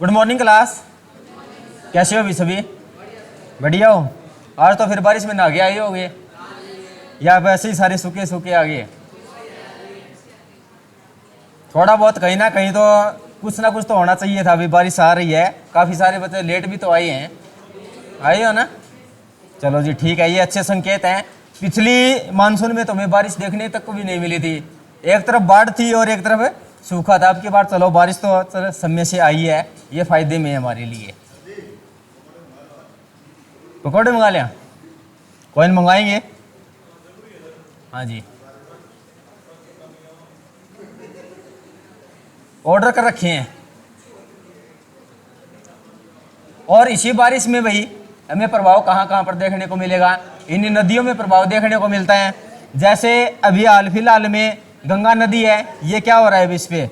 Good morning class. कैसे हो अभी सभी? बढ़िया हो? आज तो फिर बारिश में नहा के आए होगे या वैसे ही सारे सूखे सूखे आ गए? थोड़ा बहुत कहीं ना कहीं तो कुछ ना कुछ तो होना चाहिए था। अभी बारिश आ रही है, काफ़ी सारे बच्चे लेट भी तो आए हैं। आए हो ना? चलो जी ठीक है, ये अच्छे संकेत हैं। पिछली मानसून में तुम्हें बारिश देखने तक को भी नहीं मिली थी। एक तरफ बाढ़ थी और एक तरफ सूखा था। अब की बार चलो बारिश तो चलो समय से आई है, ये फायदे में है हमारे लिए। पकौड़े मंगा लिया? कॉइन मंगाएंगे? हाँ जी, ऑर्डर कर रखे हैं। और इसी बारिश में भाई हमें प्रभाव कहाँ कहाँ पर देखने को मिलेगा? इन नदियों में प्रभाव देखने को मिलता है। जैसे अभी हाल फिलहाल में गंगा नदी है, ये क्या हो रहा है अभी? इस पे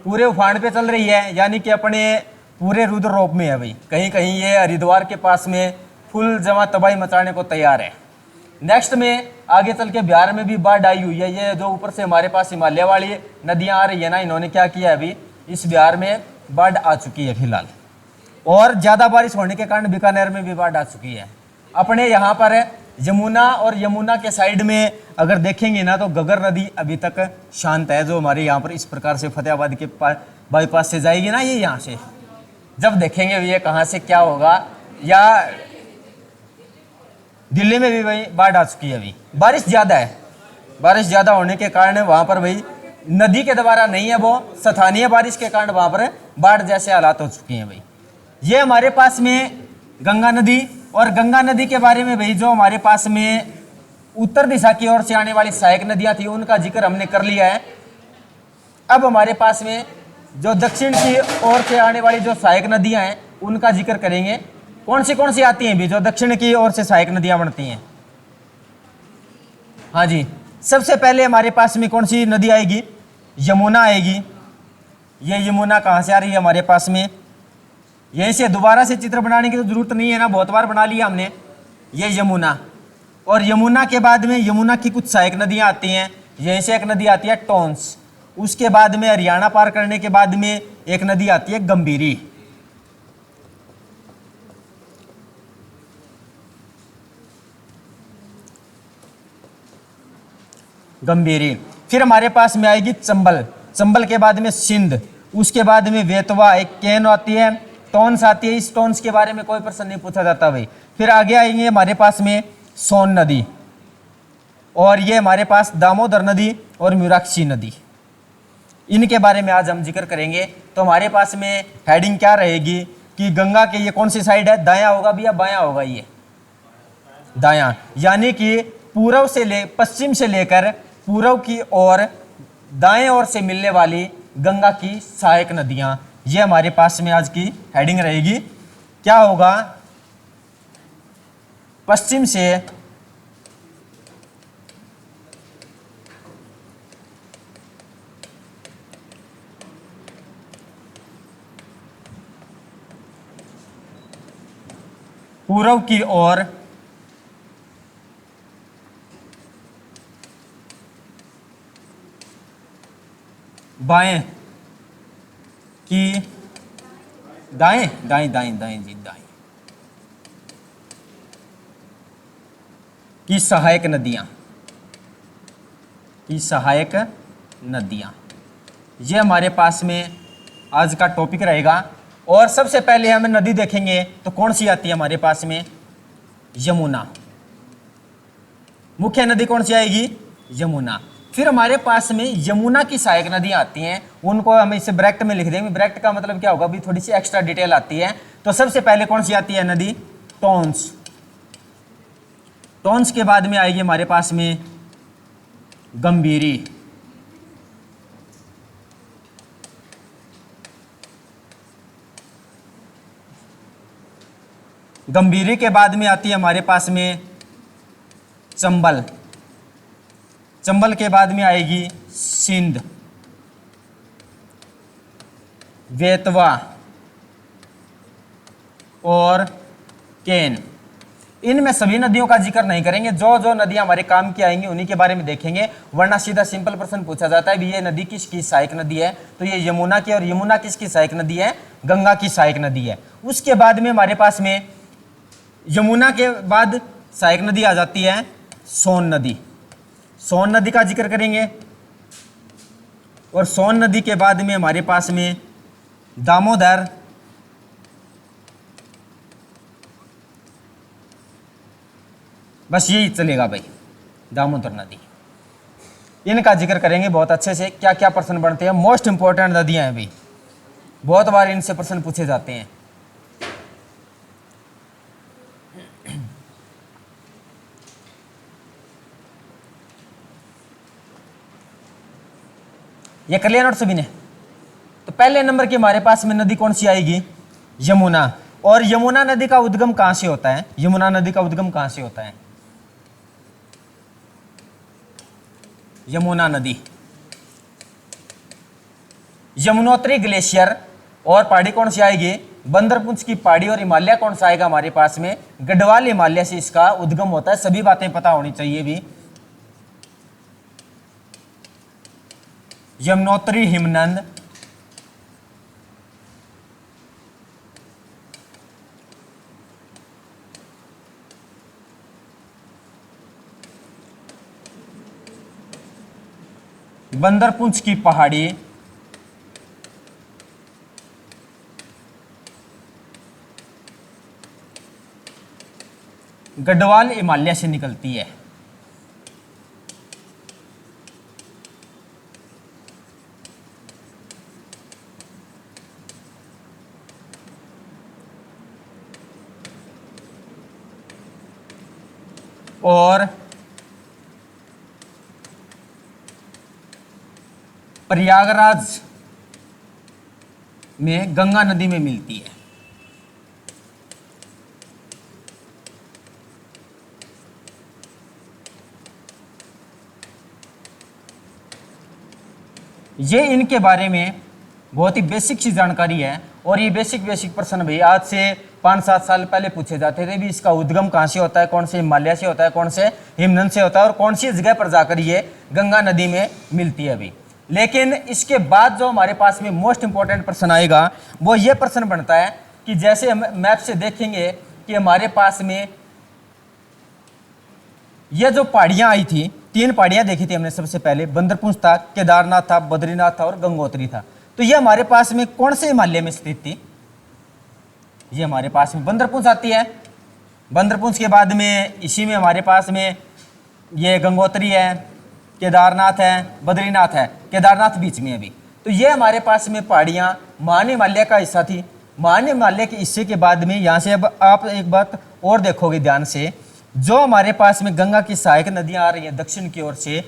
पूरे उफान पे चल रही है, यानी कि अपने पूरे रुद्र रूप में है भाई। कहीं कहीं ये हरिद्वार के पास में फुल जमा तबाही मचाने को तैयार है। नेक्स्ट में आगे चल के बिहार में भी बाढ़ आई हुई है। ये जो ऊपर से हमारे पास हिमालय वाली नदियां आ रही है ना, इन्होंने क्या किया है अभी इस बिहार में बाढ़ आ चुकी है फिलहाल। और ज़्यादा बारिश होने के कारण बीकानेर में भी बाढ़ आ चुकी है। अपने यहाँ पर यमुना और यमुना के साइड में अगर देखेंगे ना तो घग्गर नदी अभी तक शांत है, जो हमारे यहाँ पर इस प्रकार से फतेहाबाद के बाईपास से जाएगी ना, ये यहाँ से जब देखेंगे ये कहाँ से क्या होगा। या दिल्ली में भी भाई बाढ़ आ चुकी है। अभी बारिश ज़्यादा है, बारिश ज़्यादा होने के कारण वहाँ पर भाई नदी के द्वारा नहीं है, वो स्थानीय बारिश के कारण वहाँ पर बाढ़ जैसे हालात हो चुके हैं भाई। ये हमारे पास में गंगा नदी, और गंगा नदी के बारे में भाई जो हमारे पास में उत्तर दिशा की ओर से आने वाली सहायक नदियाँ थी उनका जिक्र हमने कर लिया है। अब हमारे पास में जो दक्षिण की ओर से आने वाली जो सहायक नदियाँ हैं उनका जिक्र करेंगे। कौन सी आती हैं भी जो दक्षिण की ओर से सहायक नदियाँ बनती हैं? हाँ जी, सबसे पहले हमारे पास में कौन सी नदी आएगी? यमुना आएगी। ये यमुना कहाँ से आ रही है हमारे पास में? यहीं से दोबारा से चित्र बनाने की तो जरूरत नहीं है ना, बहुत बार बना लिया हमने। ये यमुना, और यमुना के बाद में यमुना की कुछ सहायक नदियाँ आती हैं। यहीं से एक नदी आती है टोंस, उसके बाद में हरियाणा पार करने के बाद में एक नदी आती है गंभीरी। गंभीरी, फिर हमारे पास में आएगी चंबल, चंबल के बाद में सिंध, उसके बाद में वेतवा, एक केन आती है, टोंस आती है। इस टोंस के बारे में कोई प्रश्न नहीं पूछा जाता भाई। फिर आगे आएंगे हमारे पास में सोन नदी, और ये हमारे पास दामोदर नदी और मीनाक्षी नदी। इनके बारे में आज हम जिक्र करेंगे। तो हमारे पास में हेडिंग क्या रहेगी कि गंगा के ये कौन सी साइड है? दायां होगा भी या बायां होगा? ये दायां, यानी कि पूर्व से पश्चिम से लेकर पूर्व की ओर दाएं ओर से मिलने वाली गंगा की सहायक नदियां, ये हमारे पास में आज की हेडिंग रहेगी। क्या होगा? पश्चिम से पूर्व की ओर बाएं की दाएं दाएं दाएं दाएं जी दाएं की सहायक नदियां, ये हमारे पास में आज का टॉपिक रहेगा। और सबसे पहले हम नदी देखेंगे तो कौन सी आती है हमारे पास में? यमुना। मुख्य नदी कौन सी आएगी? यमुना। फिर हमारे पास में यमुना की सहायक नदियां आती हैं, उनको हम इसे ब्रैकेट में लिख देंगे। ब्रैकेट का मतलब क्या होगा? अभी थोड़ी सी एक्स्ट्रा डिटेल आती है। तो सबसे पहले कौन सी आती है नदी? टोंस। टोंस के बाद में आएगी हमारे पास में गंभीरी। गंभीरी के बाद में आती है हमारे पास में चंबल। चंबल के बाद में आएगी सिंध, वेतवा और केन। इनमें सभी नदियों का जिक्र नहीं करेंगे, जो जो नदियां हमारे काम की आएंगी उन्हीं के बारे में देखेंगे, वरना सीधा सिंपल प्रश्न पूछा जाता है भी ये नदी किसकी सहायक नदी है, तो ये यमुना की, और यमुना किसकी सहायक नदी है, गंगा की सहायक नदी है। उसके बाद में हमारे पास में यमुना के बाद सहायक नदी आ जाती है सोन नदी। सोन नदी का जिक्र करेंगे, और सोन नदी के बाद में हमारे पास में दामोदर, बस यही चलेगा भाई, दामोदर नदी, इनका जिक्र करेंगे बहुत अच्छे से। क्या क्या प्रश्न बनते हैं, मोस्ट इंपॉर्टेंट नदियां हैं भाई, बहुत बार इनसे प्रश्न पूछे जाते हैं। ये कर लिया नोट सभी ने। तो पहले नंबर की हमारे पास में नदी कौन सी आएगी, यमुना। और यमुना नदी का उद्गम कहां से होता है, यमुना नदी का उद्गम कहां से होता है, यमुना नदी यमुनोत्री ग्लेशियर और पहाड़ी कौन सी आएगी, बंदरपुंछ की पहाड़ी, और हिमालय कौन सा आएगा हमारे पास में, गढ़वाल हिमालय से इसका उद्गम होता है। सभी बातें पता होनी चाहिए भी। यमुनोत्री हिमनद, बंदरपुंछ की पहाड़ी, गढ़वाल हिमालय से निकलती है। और प्रयागराज में गंगा नदी में मिलती है। ये इनके बारे में बहुत ही बेसिक सी जानकारी है, और ये बेसिक प्रश्न भाई आज से 5-7 साल पहले पूछे जाते थे भी इसका उद्गम कहाँ से होता है, कौन से हिमालय से होता है, कौन से हिमनद से होता है, और कौन सी जगह पर जाकर ये गंगा नदी में मिलती है अभी। लेकिन इसके बाद जो हमारे पास में मोस्ट इंपॉर्टेंट प्रश्न आएगा वो ये प्रश्न बनता है कि जैसे हम मैप से देखेंगे कि हमारे पास में ये जो पहाड़ियां आई थी, 3 पहाड़ियां देखी थी हमने सबसे पहले, बंदरपुंछ था, केदारनाथ था, बद्रीनाथ था और गंगोत्री था। तो ये हमारे पास में कौन से हिमालय में स्थित थी, ये हमारे पास में बंदरपुंछ आती है। बंदरपुंछ के बाद में इसी में हमारे पास में ये गंगोत्री है, केदारनाथ है, बद्रीनाथ है, केदारनाथ बीच में अभी। तो ये हमारे पास में पहाड़ियाँ महान हिमालय का हिस्सा थी। महान हिमालय के हिस्से के बाद में यहाँ से अब आप एक बात और देखोगे ध्यान से, जो हमारे पास में गंगा की सहायक नदियाँ आ रही हैं दक्षिण की ओर से,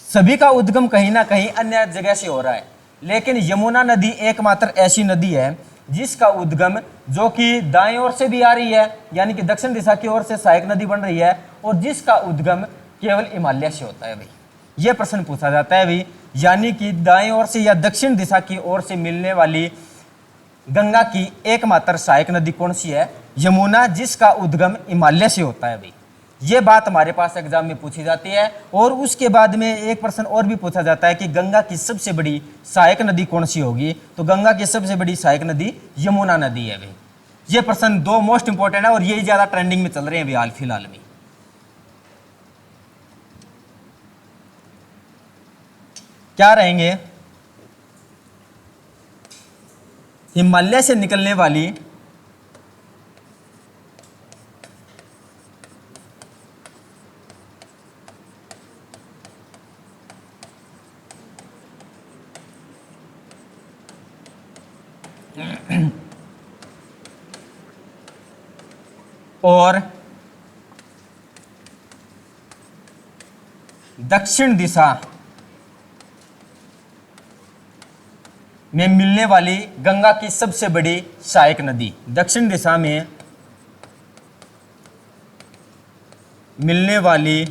सभी का उद्गम कहीं ना कहीं अन्य जगह से हो रहा है। लेकिन यमुना नदी एकमात्र ऐसी नदी है जिसका उद्गम जो कि दाएं ओर से भी आ रही है, यानी कि दक्षिण दिशा की ओर से सहायक नदी बन रही है, और जिसका उद्गम केवल हिमालय से होता है भाई। ये प्रश्न पूछा जाता है भाई, यानी कि दाएं ओर से या दक्षिण दिशा की ओर से मिलने वाली गंगा की एकमात्र सहायक नदी कौन सी है, यमुना, जिसका उद्गम हिमालय से होता है भाई। ये बात हमारे पास एग्जाम में पूछी जाती है। और उसके बाद में एक प्रश्न और भी पूछा जाता है कि गंगा की सबसे बड़ी सहायक नदी कौन सी होगी, तो गंगा की सबसे बड़ी सहायक नदी यमुना नदी है भाई। ये प्रश्न 2 मोस्ट इंपॉर्टेंट है और यही ज्यादा ट्रेंडिंग में चल रहे हैं अभी हाल फिलहाल में। क्या रहेंगे, हिमालय से निकलने वाली और दक्षिण दिशा में मिलने वाली गंगा की सबसे बड़ी सहायक नदी, दक्षिण दिशा में मिलने वाली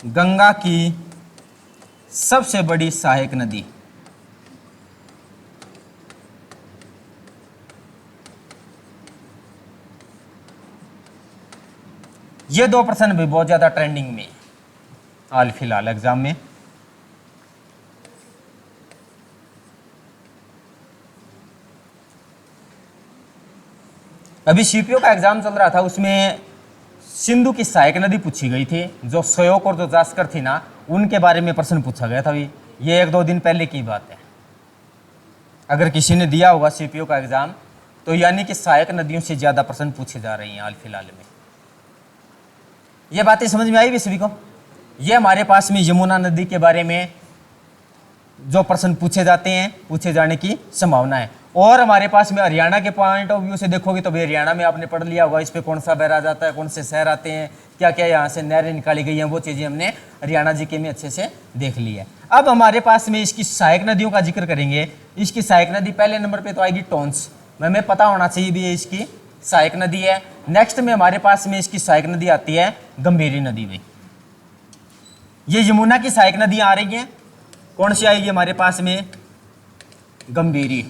गंगा की सबसे बड़ी सहायक नदी। ये 2 प्रश्न भी बहुत ज्यादा ट्रेंडिंग में हाल फिलहाल एग्जाम में। अभी सीपीओ का एग्जाम चल रहा था, उसमें सिंधु की सहायक नदी पूछी गई थी, जो श्योक और जो जास्कर थी ना, उनके बारे में प्रश्न पूछा गया था। अभी ये 1-2 दिन पहले की बात है। अगर किसी ने दिया होगा सीपीओ का एग्जाम, तो यानी कि सहायक नदियों से ज्यादा प्रश्न पूछे जा रहे हैं हाल फिलहाल में। ये बातें समझ में आई भी सभी को? ये हमारे पास में यमुना नदी के बारे में जो प्रश्न पूछे जाते हैं, पूछे जाने की संभावना है। और हमारे पास में हरियाणा के पॉइंट ऑफ व्यू से देखोगे तो भाई हरियाणा में आपने पढ़ लिया होगा, इस पे कौन सा बैराज आता है, कौन से शहर आते हैं, क्या क्या यहाँ से नहरें निकाली गई हैं, वो चीज़ें हमने हरियाणा जीके में अच्छे से देख ली है। अब हमारे पास में इसकी सहायक नदियों का जिक्र करेंगे। इसकी सहायक नदी पहले नंबर पर तो आएगी टोंस, हमें पता होना चाहिए भी ये इसकी सहायक नदी है। नेक्स्ट में हमारे पास में इसकी सहायक नदी आती है गंभीरी नदी में। ये यमुना की सहायक नदियाँ आ रही हैं, कौन सी आएगी हमारे पास में? गंभीरी।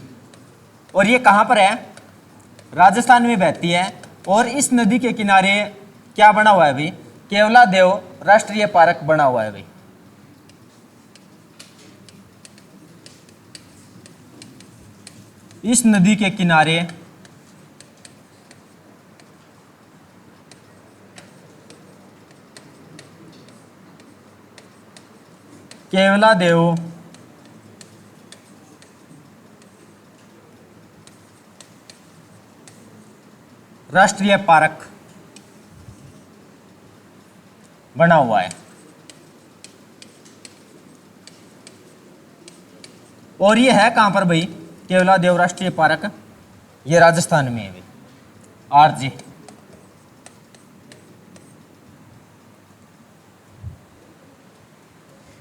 और ये कहाँ पर है? राजस्थान में बहती है। और इस नदी के किनारे क्या बना हुआ है भाई? केवलादेव राष्ट्रीय पार्क बना हुआ है भाई। इस नदी के किनारे केवलादेव राष्ट्रीय पार्क बना हुआ है। और ये है कहां पर भाई केवलादेव राष्ट्रीय पार्क? ये राजस्थान में है भाई, आरजे।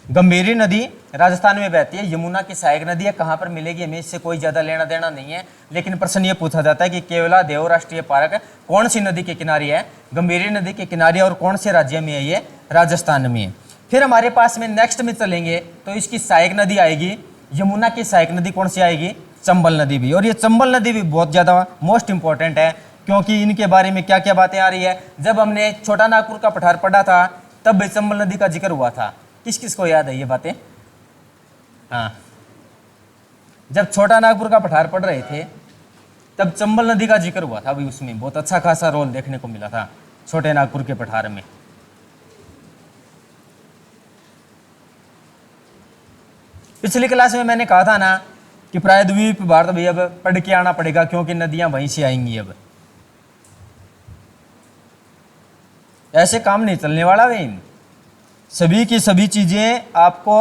गंभीरी नदी राजस्थान में बहती है, यमुना की सहायक नदी है। कहाँ पर मिलेगी हमें इससे कोई ज़्यादा लेना देना नहीं है, लेकिन प्रश्न ये पूछा जाता है कि केवलादेव राष्ट्रीय पार्क कौन सी नदी के किनारे है? गंभीरी नदी के किनारे। और कौन से राज्य में है? ये राजस्थान में है। फिर हमारे पास में नेक्स्ट में चलेंगे तो इसकी सहायक नदी आएगी, यमुना की सहायक नदी कौन सी आएगी? चंबल नदी भी। और ये चंबल नदी भी बहुत ज़्यादा मोस्ट इंपॉर्टेंट है, क्योंकि इनके बारे में क्या क्या बातें आ रही है। जब हमने छोटा नागपुर का पठार पढ़ा था तब भी चंबल नदी का जिक्र हुआ था। किस किस को याद है ये बातें? हाँ, जब छोटा नागपुर का पठार पढ़ रहे थे तब चंबल नदी का जिक्र हुआ था। अभी उसमें बहुत अच्छा खासा रोल देखने को मिला था छोटे नागपुर के पठार में। पिछली क्लास में मैंने कहा था ना कि प्रायद्वीप भारत भी अब पढ़ के आना पड़ेगा, क्योंकि नदियां वहीं से आएंगी। अब ऐसे काम नहीं चलने वाला भाई। सभी की सभी चीज़ें आपको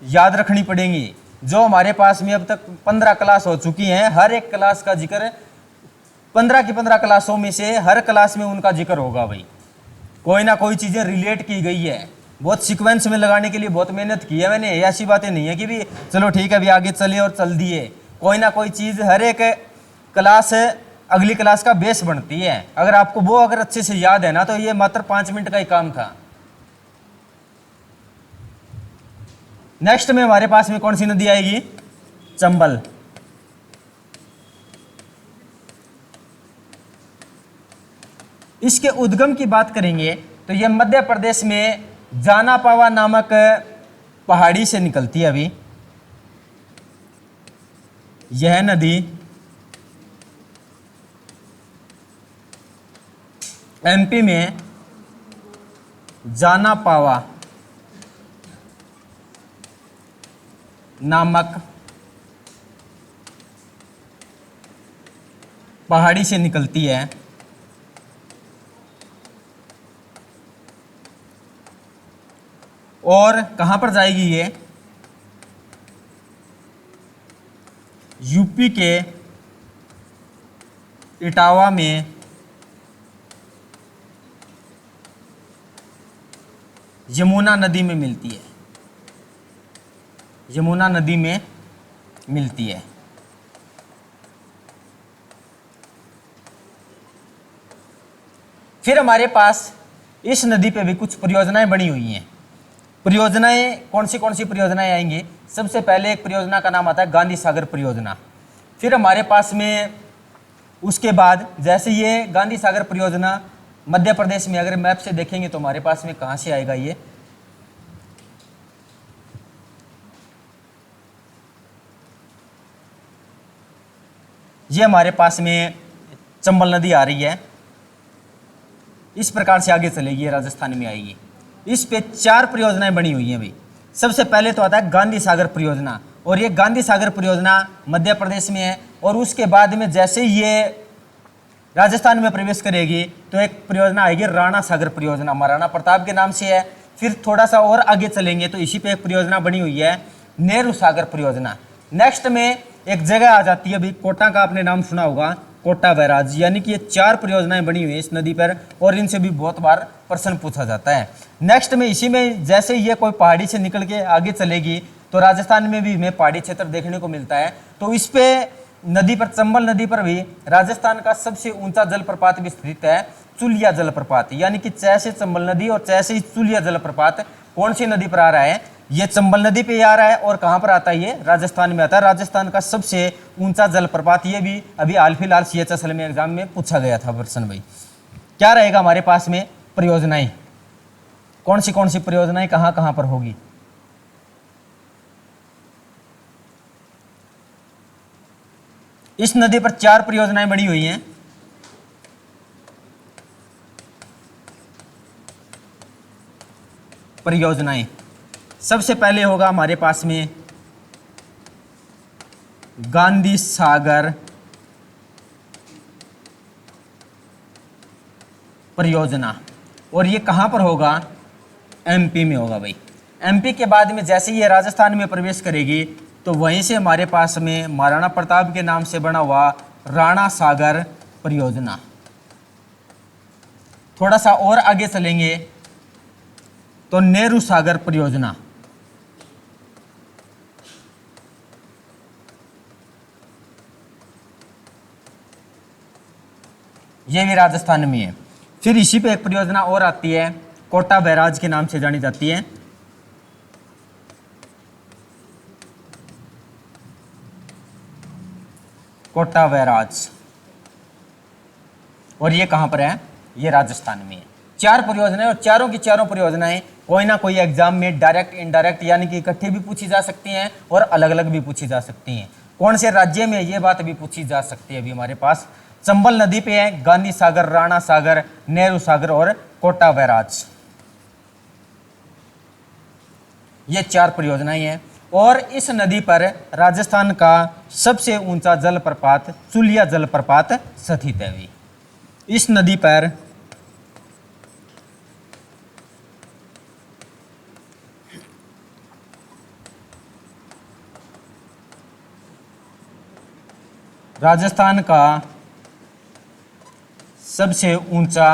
याद रखनी पड़ेंगी। जो हमारे पास में अब तक 15 क्लास हो चुकी हैं, हर एक क्लास का जिक्र 15 की 15 क्लासों में से हर क्लास में उनका जिक्र होगा भाई। कोई ना कोई चीज़ें रिलेट की गई है, बहुत सीक्वेंस में लगाने के लिए बहुत मेहनत की है मैंने। ऐसी बातें नहीं है कि भी चलो ठीक है अभी आगे चले और चल दिए। कोई ना कोई चीज़ हर एक क्लास अगली क्लास का बेस बनती है। अगर आपको वो अगर अच्छे से याद है ना तो ये मात्र 5 मिनट का ही काम था। नेक्स्ट में हमारे पास में कौन सी नदी आएगी? चंबल। इसके उद्गम की बात करेंगे तो यह मध्य प्रदेश में जानापावा नामक पहाड़ी से निकलती है। अभी यह नदी एमपी में जानापावा नामक पहाड़ी से निकलती है। और कहां पर जाएगी ये? यूपी के इटावा में यमुना नदी में मिलती है। यमुना नदी में मिलती है। फिर हमारे पास इस नदी पे भी कुछ परियोजनाएं बनी हुई हैं। परियोजनाएं कौन सी परियोजनाएं आएंगी? सबसे पहले एक परियोजना का नाम आता है गांधी सागर परियोजना। फिर हमारे पास में उसके बाद जैसे ये गांधी सागर परियोजना मध्य प्रदेश में अगर मैप से देखेंगे तो हमारे पास में कहाँ से आएगा ये हमारे पास में चंबल नदी आ रही है, इस प्रकार से आगे चलेगी, ये राजस्थान में आएगी। इस पे 4 परियोजनाएं बनी हुई हैं भाई। सबसे पहले तो आता है गांधी सागर परियोजना, और ये गांधी सागर परियोजना मध्य प्रदेश में है। और उसके बाद में जैसे ही ये राजस्थान में प्रवेश करेगी तो एक परियोजना आएगी राणा सागर परियोजना, महाराणा प्रताप के नाम से है। फिर थोड़ा सा और आगे चलेंगे तो इसी पे एक परियोजना बनी हुई है नेहरू सागर परियोजना। नेक्स्ट में एक जगह आ जाती है अभी कोटा का, आपने नाम सुना होगा, कोटा बैराज। यानी कि ये 4 परियोजनाएं बनी हुई है इस नदी पर, और इनसे भी बहुत बार प्रश्न पूछा जाता है। नेक्स्ट में इसी में जैसे ये कोई पहाड़ी से निकल के आगे चलेगी तो राजस्थान में भी हमें पहाड़ी क्षेत्र देखने को मिलता है। तो इस पे नदी पर, चंबल नदी पर भी राजस्थान का सबसे ऊंचा जलप्रपात भी स्थित है, चुलिया जलप्रपात। यानी कि चै से चंबल नदी और चै से चुलिया जलप्रपात कौन सी नदी पर आ रहा है? ये चंबल नदी पे आ रहा है। और कहाँ पर आता है? ये राजस्थान में आता है। राजस्थान का सबसे ऊंचा जलप्रपात, ये भी अभी हाल फिलहाल CHSL में एग्जाम में पूछा गया था प्रश्न भाई। क्या रहेगा हमारे पास में परियोजनाएं, कौन सी परियोजनाएं कहाँ कहाँ पर होगी? इस नदी पर 4 परियोजनाएं बनी हुई हैं। परियोजनाएं सबसे पहले होगा हमारे पास में गांधी सागर परियोजना, और ये कहां पर होगा? MP में होगा भाई। MP के बाद में जैसे ये राजस्थान में प्रवेश करेगी तो वहीं से हमारे पास में महाराणा प्रताप के नाम से बना हुआ राणा सागर परियोजना। थोड़ा सा और आगे चलेंगे तो नेहरू सागर परियोजना, ये भी राजस्थान में है। फिर इसी पे एक परियोजना और आती है, कोटा बैराज के नाम से जानी जाती है। कोटा बैराज, और ये कहां पर है? ये राजस्थान में है। 4 परियोजनाएं, और चारों की चारों परियोजनाएं कोई ना कोई एग्जाम में डायरेक्ट इनडायरेक्ट यानी कि इकट्ठे भी पूछी जा सकती हैं और अलग अलग भी पूछी जा सकती हैं। कौन से राज्य में, ये बात भी पूछी जा सकती है। अभी हमारे पास चंबल नदी पे है गांधी सागर, राणा सागर, नेहरू सागर और कोटा बैराज, ये 4 परियोजनाएं हैं। और इस नदी पर राजस्थान का सबसे ऊंचा जलप्रपात चुलिया जलप्रपात स्थित है भी। इस नदी पर राजस्थान का सबसे ऊंचा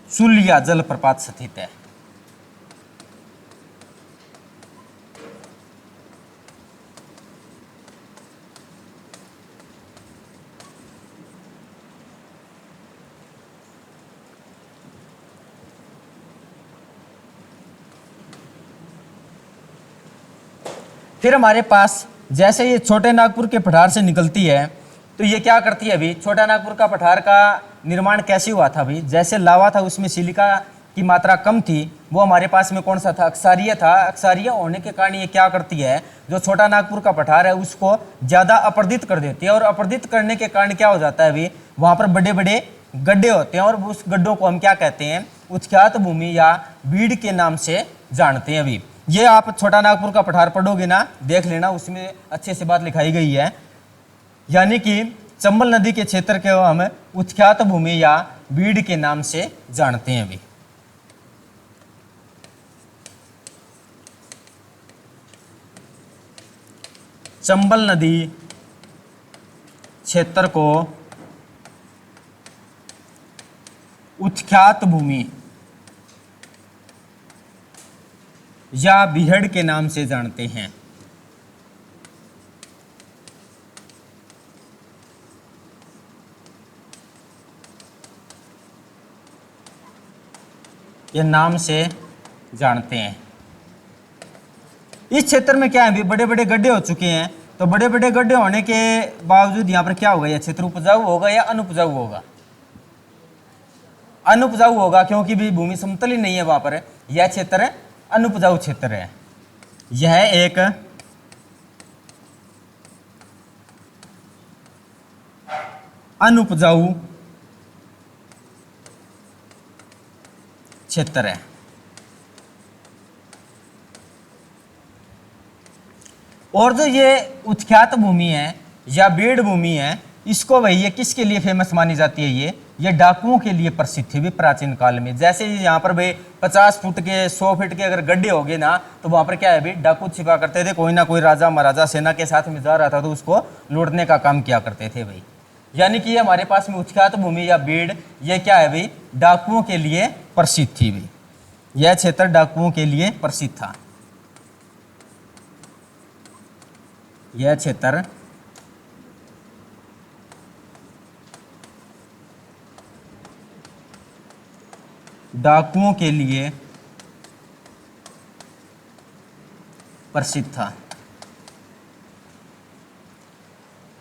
चुलिया जलप्रपात स्थित है। फिर हमारे पास जैसे ये छोटे नागपुर के पठार से निकलती है तो ये क्या करती है? अभी छोटा नागपुर का पठार का निर्माण कैसे हुआ था? अभी जैसे लावा था उसमें सिलिका की मात्रा कम थी, वो हमारे पास में कौन सा था? अक्सारिया था। अक्सारिया होने के कारण ये क्या करती है, जो छोटा नागपुर का पठार है उसको ज़्यादा अपरदित कर देती है। और अपरदित करने के कारण क्या हो जाता है? अभी वहाँ पर बड़े बड़े गड्ढे होते हैं, और उस गड्ढों को हम क्या कहते हैं? उच्चात भूमि या बीड़ के नाम से जानते हैं। अभी ये आप छोटा नागपुर का पठार पढ़ोगे ना, देख लेना, उसमें अच्छे से बात लिखाई गई है। यानी कि चंबल नदी के क्षेत्र को हम उत्ख्यात भूमि या बीड़ के नाम से जानते हैं। अभी चंबल नदी क्षेत्र को उत्ख्यात भूमि या बीहड़ के नाम से जानते हैं। ये नाम से जानते हैं। इस क्षेत्र में क्या है भी बड़े बड़े गड्ढे हो चुके हैं, तो बड़े बड़े गड्ढे होने के बावजूद यहाँ पर क्या होगा, यह क्षेत्र उपजाऊ होगा या अनुपजाऊ होगा? अनुपजाऊ होगा, क्योंकि भी भूमि समतल ही नहीं है वहां पर। यह क्षेत्र अनुपजाऊ क्षेत्र है। यह एक अनुपजाऊ क्षेत्र है। और जो ये उत्ख्यात भूमि है या बीड़ भूमि है, इसको भाई ये किसके लिए फेमस मानी जाती है? ये डाकुओं के लिए प्रसिद्ध थी भी प्राचीन काल में। जैसे यहाँ पर भाई 50 फुट के 100 फीट के अगर गड्ढे हो गए ना, तो वहाँ पर क्या है भाई, डाकू छिपा करते थे। कोई ना कोई राजा महाराजा सेना के साथ में जा रहा था तो उसको लूटने का काम किया करते थे भाई। यानी कि ये हमारे पास में उत्ख्यात भूमि या बीड़, ये क्या है भाई, डाकुओं के लिए प्रसिद्ध थी भाई। यह क्षेत्र डाकुओं के लिए प्रसिद्ध था। यह क्षेत्र डाकुओं के लिए प्रसिद्ध था।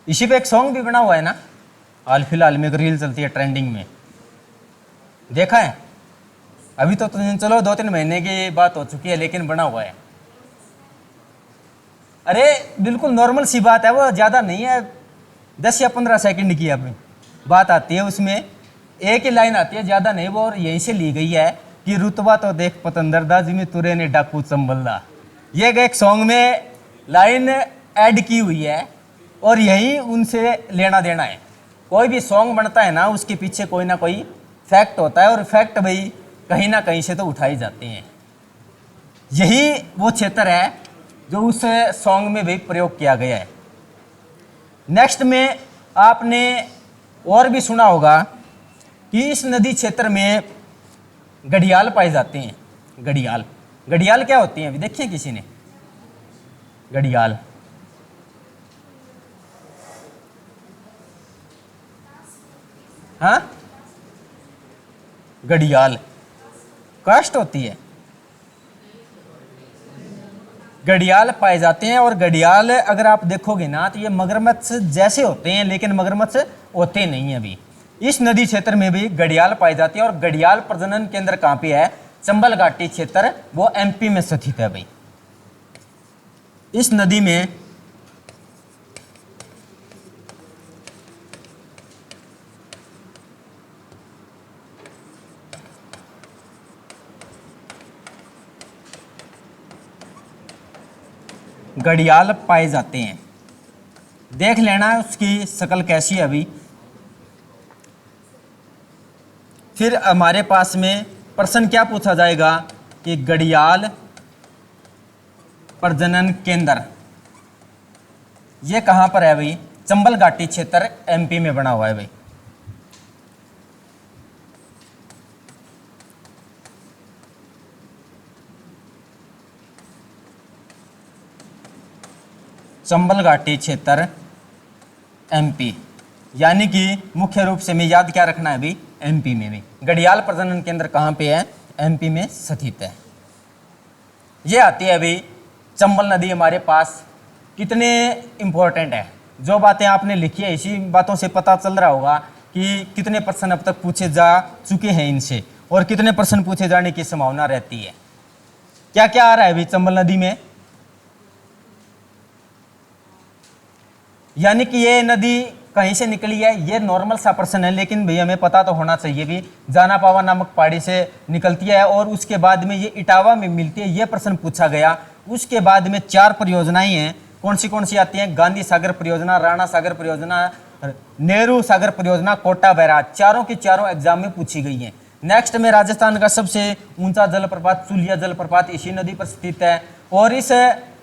इसी पे एक सॉन्ग भी बना हुआ है ना, हाल फिलहाल में एक रील चलती है ट्रेंडिंग में, देखा है? अभी तो चलो 2-3 महीने की बात हो चुकी है, लेकिन बना हुआ है। अरे बिल्कुल नॉर्मल सी बात है, वो ज़्यादा नहीं है, 10 या 15 सेकंड की अब बात आती है। उसमें एक ही लाइन आती है, ज़्यादा नहीं, वो और यहीं से ली गई है कि रुतबा तो देख पतंदरदा जिम्मे तुरे ने डाकू चंबलदा। ये एक सॉन्ग में लाइन ऐड की हुई है और यही उनसे लेना देना है। कोई भी सॉन्ग बनता है ना, उसके पीछे कोई ना कोई फैक्ट होता है, और फैक्ट भाई कहीं ना कहीं से तो उठाई जाते हैं। यही वो क्षेत्र है जो उस सॉन्ग में भी प्रयोग किया गया है। नेक्स्ट में आपने और भी सुना होगा कि इस नदी क्षेत्र में घड़ियाल पाए जाते हैं। घड़ियाल, घड़ियाल क्या होती हैं अभी देखिए किसी ने? घड़ियाल हाँ, घड़ियाल कास्ट होती है। घड़ियाल पाए जाते हैं, और घड़ियाल अगर आप देखोगे ना तो ये मगरमच्छ जैसे होते हैं, लेकिन मगरमच्छ होते नहीं है। अभी इस नदी क्षेत्र में भी घड़ियाल पाई जाती है, और घड़ियाल प्रजनन केंद्र कहाँ पे है? चंबल घाटी क्षेत्र, वो एमपी में स्थित है भाई। इस नदी में घड़ियाल पाए जाते हैं। देख लेना उसकी शक्ल कैसी है अभी। फिर हमारे पास में प्रश्न क्या पूछा जाएगा कि घड़ियाल प्रजनन केंद्र ये कहाँ पर है भाई? चंबल घाटी क्षेत्र एमपी में बना हुआ है भाई। चंबल घाटी क्षेत्र एमपी, यानी कि मुख्य रूप से मैं याद क्या रखना है अभी? एमपी में भी। घड़ियाल प्रजनन केंद्र कहाँ पे है? एमपी में स्थित है। ये आती है अभी चंबल नदी हमारे पास कितने इंपॉर्टेंट है। जो बातें आपने लिखी है इसी बातों से पता चल रहा होगा कि कितने प्रश्न अब तक पूछे जा चुके हैं इनसे, और कितने प्रश्न पूछे जाने की संभावना रहती है। क्या क्या आ रहा है अभी चंबल नदी में? यानी कि ये नदी कहीं से निकली है, ये नॉर्मल सा प्रश्न है, लेकिन भैया हमें पता तो होना चाहिए कि जाना पावा नामक पहाड़ी से निकलती है, और उसके बाद में ये इटावा में मिलती है। ये प्रश्न पूछा गया। उसके बाद में 4 परियोजनाएं हैं। कौन सी आती हैं? गांधी सागर परियोजना, राणा सागर परियोजना, नेहरू सागर परियोजना, कोटा बैराज। चारों की चारों एग्जाम में पूछी गई हैं। नेक्स्ट में राजस्थान का सबसे ऊंचा जलप्रपात चुलिया जलप्रपात इसी नदी पर स्थित है, और इस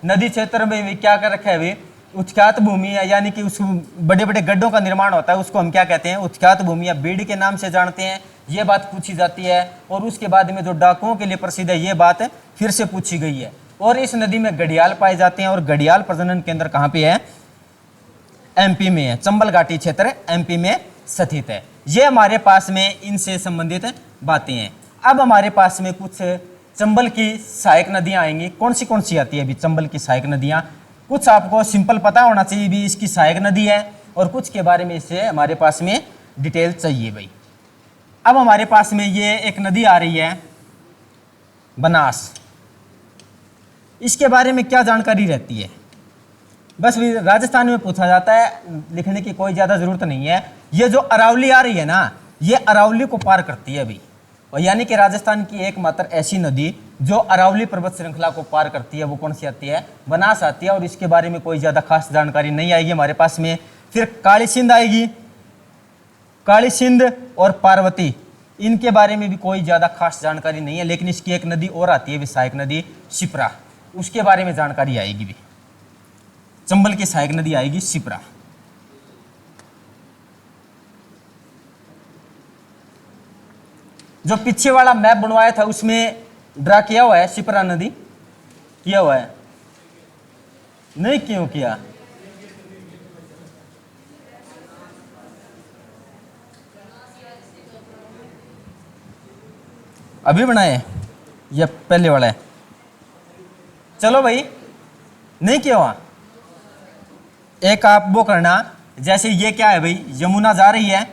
नदी क्षेत्र में भी क्या कर रखा है अभी? उत्ख्यात भूमि है, यानी कि उस बड़े बड़े गड्ढों का निर्माण होता है, उसको हम क्या कहते हैं? उत्ख्यात भूमि या बीड़ के नाम से जानते हैं। ये बात पूछी जाती है। और उसके बाद में जो डाकुओं के लिए प्रसिद्ध है, ये बात फिर से पूछी गई है। और इस नदी में घड़ियाल पाए जाते हैं, और घड़ियाल प्रजनन केंद्र कहाँ पे है? एमपी में है। चंबल घाटी क्षेत्र एमपी में स्थित है। ये हमारे पास में इनसे संबंधित बातें हैं। अब हमारे पास में कुछ चंबल की सहायक नदियां आएंगी। कौन सी आती है अभी चंबल की सहायक नदियां? कुछ आपको सिंपल पता होना चाहिए भी इसकी सहायक नदी है, और कुछ के बारे में इससे हमारे पास में डिटेल चाहिए भाई। अब हमारे पास में ये एक नदी आ रही है बनास, इसके बारे में क्या जानकारी रहती है? बस भी राजस्थान में पूछा जाता है, लिखने की कोई ज़्यादा ज़रूरत नहीं है। ये जो अरावली आ रही है ना, ये अरावली को पार करती है अभी, और यानी कि राजस्थान की एकमात्र ऐसी नदी जो अरावली पर्वत श्रृंखला को पार करती है, वो कौन सी आती है? बनास आती है। और इसके बारे में कोई ज़्यादा खास जानकारी नहीं आएगी हमारे पास में। फिर काली सिंध आएगी, काली सिंध और पार्वती, इनके बारे में भी कोई ज़्यादा खास जानकारी नहीं है। लेकिन इसकी एक नदी और आती है भी, सहायक नदी शिप्रा, उसके बारे में जानकारी आएगी भी। चंबल की सहायक नदी आएगी शिप्रा। जो पीछे वाला मैप बनवाया था उसमें ड्रा किया हुआ है शिप्रा नदी, किया हुआ है? नहीं, क्यों किया? अभी बनाए या पहले वाला है? चलो भाई, नहीं किया हुआ। एक आप वो करना, जैसे ये क्या है भाई, यमुना जा रही है,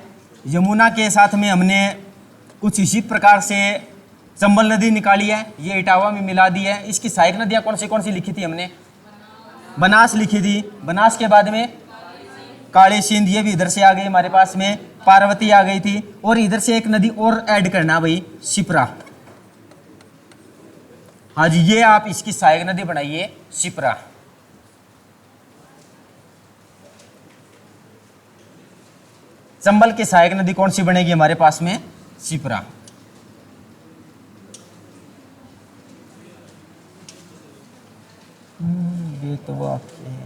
यमुना के साथ में हमने कुछ इसी प्रकार से चंबल नदी निकाली है, ये इटावा में मिला दी है। इसकी सहायक नदियाँ कौन सी लिखी थी हमने? बनास लिखी थी। बनास के बाद में काली सिंध, ये भी इधर से आ गई हमारे पास में, पार्वती आ गई थी, और इधर से एक नदी और ऐड करना भाई, शिप्रा। हाँ जी, ये आप इसकी सहायक नदी बनाइए शिप्रा। चंबल की सहायक नदी कौन सी बनेगी हमारे पास में? शिप्रा। ये तो वाक्य है।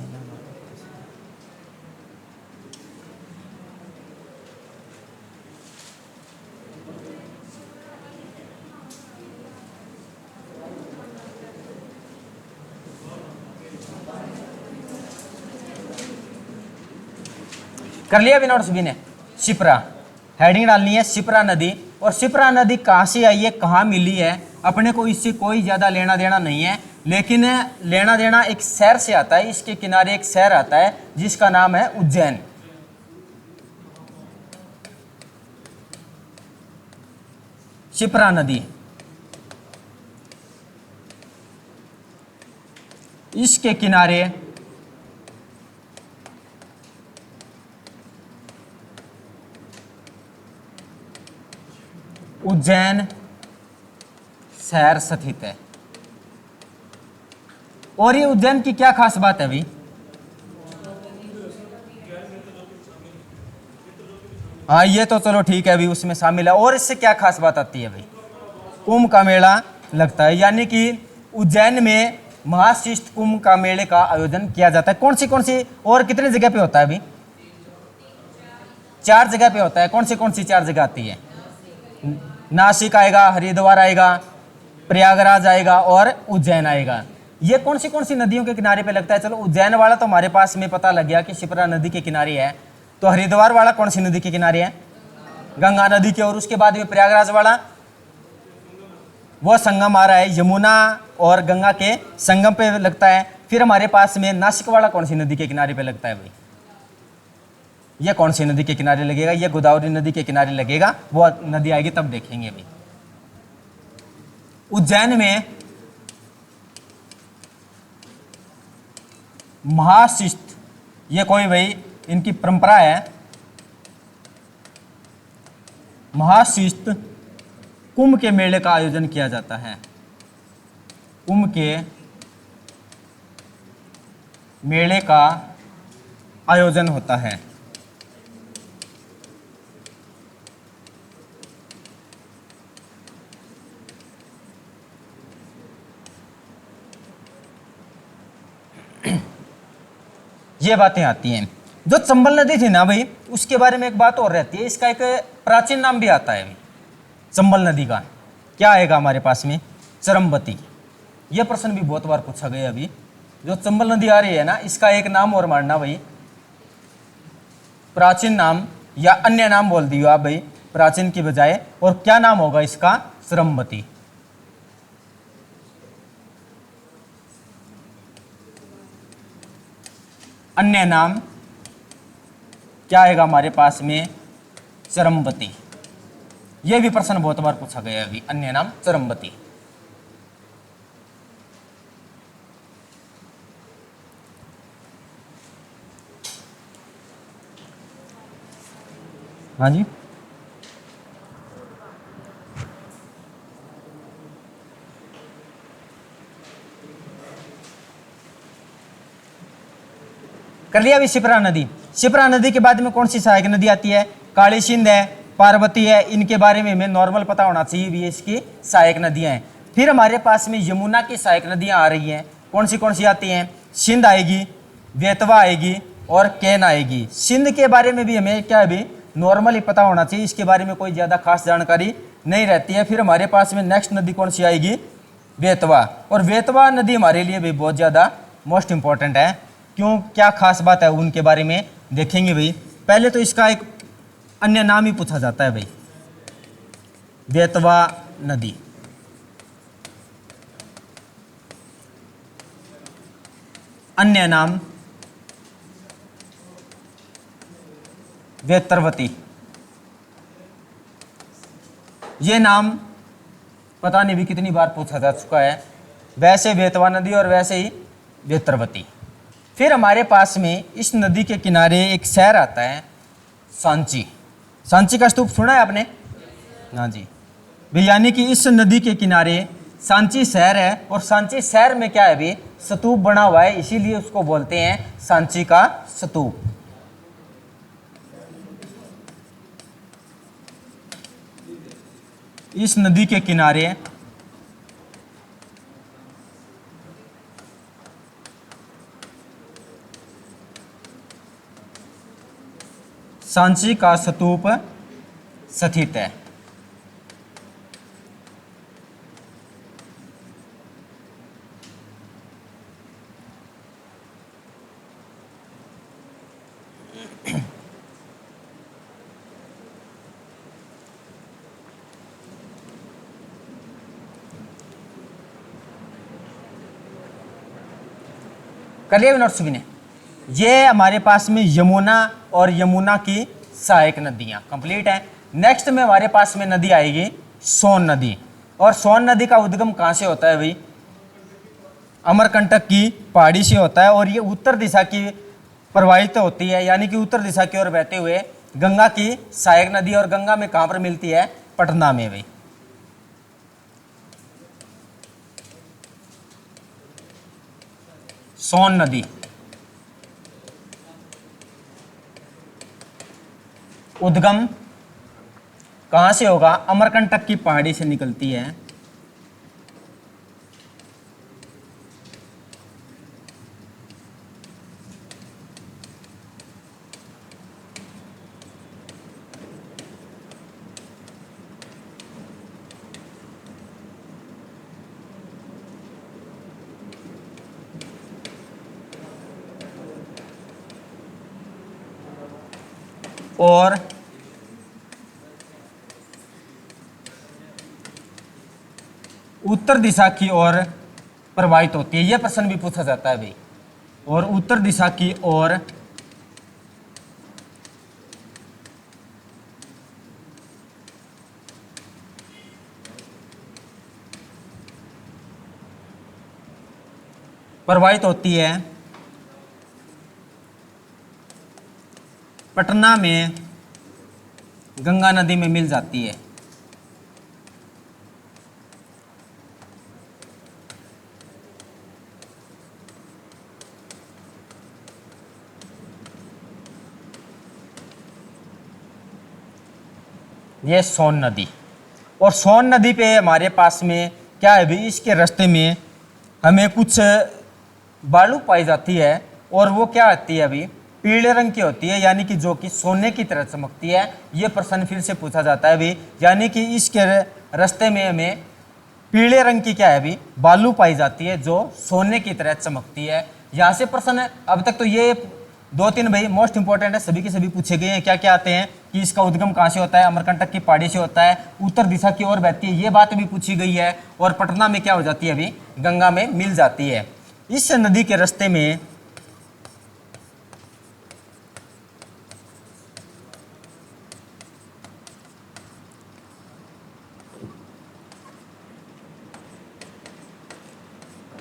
कर लिया भी नोट्स भी ने? शिप्रा हेडिंग डालनी है, शिप्रा नदी। और शिप्रा नदी कहाँ से आई है, कहाँ मिली है, अपने को इससे कोई ज़्यादा लेना देना नहीं है। लेकिन लेना देना एक शहर से आता है, इसके किनारे एक शहर आता है जिसका नाम है उज्जैन। शिप्रा नदी, इसके किनारे उज्जैन शहर स्थित है। और ये उज्जैन की क्या खास बात है भाई? हाँ, ये तो चलो ठीक है अभी उसमें शामिल है। और इससे क्या खास बात आती है भाई? कुंभ का मेला लगता है, यानी कि उज्जैन में महाशिष्ट कुंभ का मेले का आयोजन किया जाता है। कौन सी और कितने जगह पे होता है अभी? 4 जगह पे होता है। कौन सी 4 जगह आती है? नासिक आएगा, हरिद्वार आएगा, प्रयागराज आएगा और उज्जैन आएगा। ये कौन सी नदियों के किनारे पे लगता है? चलो उज्जैन वाला तो हमारे पास में पता लग गया कि शिप्रा नदी के किनारे है। तो हरिद्वार वाला कौन सी नदी के किनारे है? गंगा नदी के। और उसके बाद में प्रयागराज वाला, वो संगम आ रहा है, यमुना और गंगा के संगम पे लगता है। फिर हमारे पास में नासिक वाला कौन सी नदी के किनारे पे लगता है भाई? ये कौन सी नदी के किनारे लगेगा? ये गोदावरी नदी के किनारे लगेगा। वो नदी आएगी तब देखेंगे अभी। उज्जैन में महाशिष्ट, ये कोई भाई इनकी परंपरा है, महाशिष्ट कुंभ के मेले का आयोजन किया जाता है। कुंभ के मेले का आयोजन होता है। ये बातें आती हैं। जो चंबल नदी थी ना भाई, उसके बारे में एक बात और रहती है, इसका एक प्राचीन नाम भी आता है भाई चंबल नदी का। क्या आएगा हमारे पास में? चरमबती। ये प्रश्न भी बहुत बार पूछा गया अभी। जो चंबल नदी आ रही है ना, इसका एक नाम और मानना भाई, प्राचीन नाम या अन्य नाम बोल दियो आप भाई प्राचीन की बजाय। और क्या नाम होगा इसका? चरमबती। अन्य नाम क्या आएगा हमारे पास में? चरमबती। यह भी प्रश्न बहुत बार पूछा गया है अभी, अन्य नाम चरमबती। हाँ जी, कर लिया अभी। शिप्रा नदी, शिप्रा नदी के बाद में कौन सी सहायक नदी आती है? काली सिंध है, पार्वती है। इनके बारे में हमें नॉर्मल पता होना चाहिए भी, इसकी सहायक नदियां हैं। फिर हमारे पास में यमुना की सहायक नदियां आ रही हैं। कौन सी आती हैं? सिंध आएगी, बेतवा आएगी और केन आएगी। सिंध के बारे में भी हमें क्या अभी नॉर्मली पता होना चाहिए, इसके बारे में कोई ज़्यादा खास जानकारी नहीं रहती है। फिर हमारे पास में नेक्स्ट नदी कौन सी आएगी? बेतवा। और बेतवा नदी हमारे लिए भी बहुत ज़्यादा मोस्ट इंपॉर्टेंट है। क्यों, क्या खास बात है उनके बारे में देखेंगे भाई। पहले तो इसका एक अन्य नाम ही पूछा जाता है भाई, बेतवा नदी। अन्य नाम बेतरवती। ये नाम पता नहीं भी कितनी बार पूछा जा चुका है, वैसे बेतवा नदी और वैसे ही बेतरवती। फिर हमारे पास में इस नदी के किनारे एक शहर आता है सांची। सांची का स्तूप सुना है आपने? हाँ जी भाई, यानी कि इस नदी के किनारे सांची शहर है। और सांची शहर में क्या है भी? स्तूप बना हुआ है, इसीलिए उसको बोलते हैं सांची का स्तूप। इस नदी के किनारे सांची का स्तूप स्थित है। कर लिया नोट्स भी ने। ये हमारे पास में यमुना और यमुना की सहायक नदियां कंप्लीट है। नेक्स्ट में हमारे पास में नदी आएगी सोन नदी। और सोन नदी का उद्गम कहाँ से होता है भाई? अमरकंटक की पहाड़ी से होता है। और ये उत्तर दिशा की प्रवाहित होती है, यानी कि उत्तर दिशा की ओर बहते हुए गंगा की सहायक नदी। और गंगा में कहाँ पर मिलती है? पटना में भाई। सोन नदी उद्गम कहां से होगा? अमरकंटक की पहाड़ी से निकलती है। और उत्तर दिशा की ओर प्रवाहित होती है। यह प्रश्न भी पूछा जाता है भाई। और उत्तर दिशा की ओर प्रवाहित होती है। पटना में गंगा नदी में मिल जाती है। ये सोन नदी। और सोन नदी पे हमारे पास में क्या है भी? इसके रास्ते में हमें कुछ बालू पाई जाती है। और वो क्या आती है अभी? पीले रंग की होती है, यानी कि जो कि सोने की तरह चमकती है। ये प्रश्न फिर से पूछा जाता है भी, यानी कि इसके रास्ते में हमें पीले रंग की क्या है भी? बालू पाई जाती है, जो सोने की तरह चमकती है। यहाँ से प्रश्न अब तक तो ये 2-3 भाई मोस्ट इंपॉर्टेंट है, सभी के सभी पूछे गए हैं। क्या क्या आते हैं कि इसका उद्गम कहाँ से होता है? अमरकंटक की पहाड़ी से होता है, उत्तर दिशा की ओर बहती है, ये बात भी पूछी गई है। और पटना में क्या हो जाती है अभी? गंगा में मिल जाती है। इस नदी के रास्ते में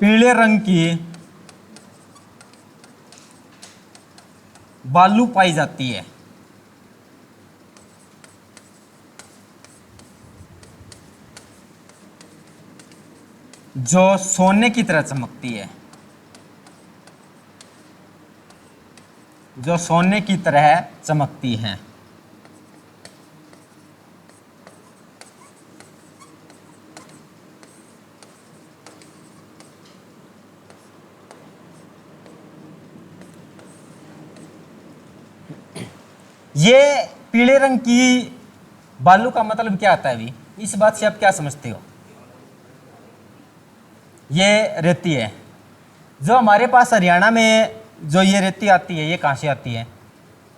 पीले रंग की बालू पाई जाती है, जो सोने की तरह चमकती है, जो सोने की तरह चमकती हैं। ये पीले रंग की बालू का मतलब क्या आता है अभी, इस बात से आप क्या समझते हो? ये रेती है। जो हमारे पास हरियाणा में जो ये रेती आती है, ये कहाँ से आती है?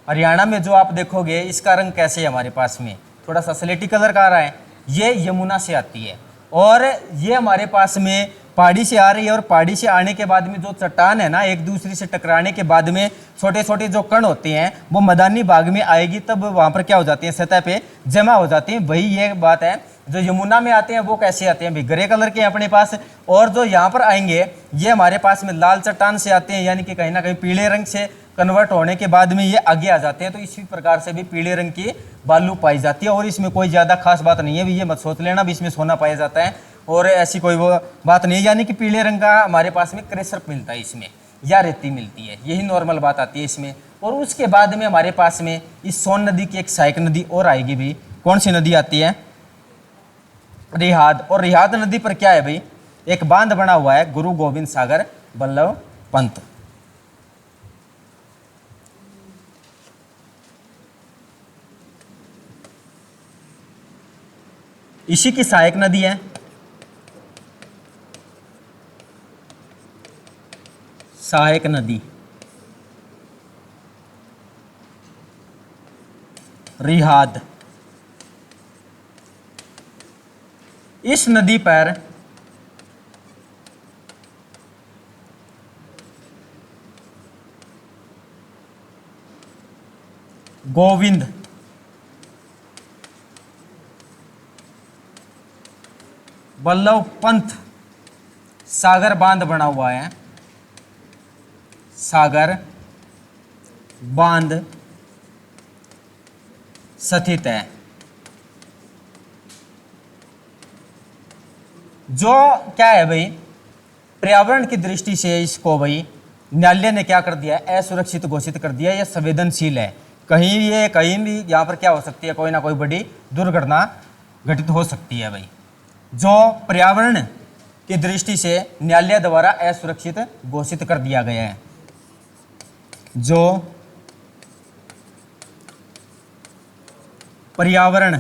हरियाणा में जो आप देखोगे इसका रंग कैसे है, हमारे पास में थोड़ा सा स्लेटी कलर का आ रहा है, ये यमुना से आती है। और ये हमारे पास में पहाड़ी से आ रही है, और पहाड़ी से आने के बाद में जो चट्टान है ना, एक दूसरे से टकराने के बाद में छोटे छोटे जो कण होते हैं वो मैदानी भाग में आएगी, तब वहाँ पर क्या हो जाती है, सतह पे जमा हो जाती है। वही ये बात है, जो यमुना में आते हैं वो कैसे आते हैं, भी ग्रे कलर के अपने पास, और जो यहाँ पर आएंगे ये हमारे पास में लाल चट्टान से आते हैं, यानी कि कहीं ना कहीं पीले रंग से कन्वर्ट होने के बाद में ये आगे आ जाते हैं। तो इसी प्रकार से भी पीले रंग की बालू पाई जाती है, और इसमें कोई ज़्यादा खास बात नहीं है, भी ये मत सोच लेना भी इसमें सोना पाया जाता है, और ऐसी कोई वो बात नहीं है। यानी कि पीले रंग का हमारे पास में क्रेसर मिलता है इसमें, या रेती मिलती है, यही नॉर्मल बात आती है इसमें। और उसके बाद में हमारे पास में इस सोन नदी की एक सहायक नदी और आएगी भी, कौन सी नदी आती है? रिहाद। और रिहाद नदी पर क्या है भाई, एक बांध बना हुआ है, गुरु गोविंद सागर बल्लभ पंत। इसी की सहायक नदी है, सहायक नदी रिहाद। इस नदी पर गोविंद बल्लभ पंत सागर बांध बना हुआ है, सागर बांध स्थित है। जो क्या है भाई, पर्यावरण की दृष्टि से इसको भाई न्यायालय ने क्या कर दिया है, असुरक्षित घोषित कर दिया है, यह संवेदनशील है। कहीं भी यहाँ पर क्या हो सकती है, कोई ना कोई बड़ी दुर्घटना घटित हो सकती है भाई। जो पर्यावरण की दृष्टि से न्यायालय द्वारा असुरक्षित घोषित कर दिया गया है, जो पर्यावरण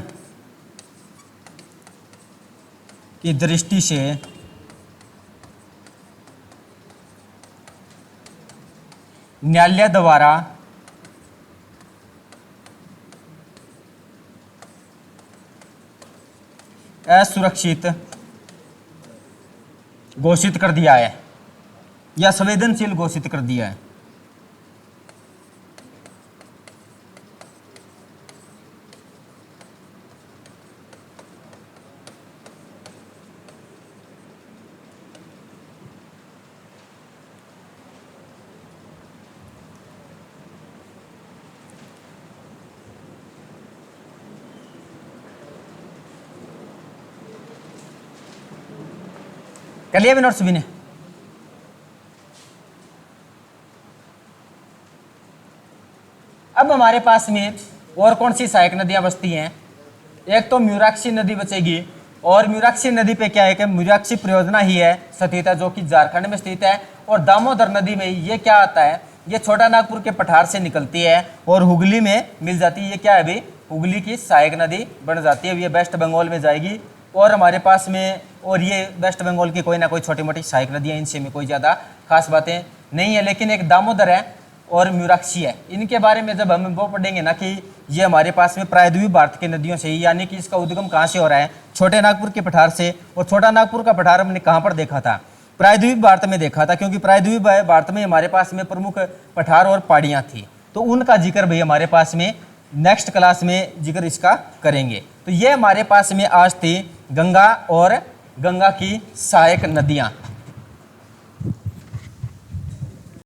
की दृष्टि से न्यायालय द्वारा असुरक्षित घोषित कर दिया है, या संवेदनशील घोषित कर दिया है। कर लिया भी नोट्स भी ने? अब हमारे पास में और कौन सी सहायक नदियां बचती हैं? एक तो म्यूराक्षी नदी बचेगी, और म्यूराक्षी नदी पे क्या है कि म्यूराक्षी परियोजना ही है स्थित है, जो कि झारखंड में स्थित है। और दामोदर नदी में ये क्या आता है, ये छोटा नागपुर के पठार से निकलती है और हुगली में मिल जाती है। ये क्या है भाई, हुगली की सहायक नदी बन जाती है, ये वेस्ट बंगाल में जाएगी। और हमारे पास में, और ये वेस्ट बंगाल की कोई ना कोई छोटी मोटी सहायक नदियाँ, इनसे में कोई ज़्यादा खास बातें नहीं है। लेकिन एक दामोदर है और म्यूराक्षी है, इनके बारे में जब हम वो पढ़ेंगे ना कि ये हमारे पास में प्रायद्वीप भारत की नदियों से ही, यानी कि इसका उद्गम कहाँ से हो रहा है, छोटे नागपुर के पठार से। और छोटा नागपुर का पठार हमने कहाँ पर देखा था, प्रायद्वीप भारत में देखा था, क्योंकि प्रायद्वीप भारत में हमारे पास में प्रमुख पठार और पहाड़ियाँ थी। तो उनका जिक्र भाई हमारे पास में नेक्स्ट क्लास में जिक्र इसका करेंगे। तो ये हमारे पास में आज थी गंगा और गंगा की सहायक नदियाँ।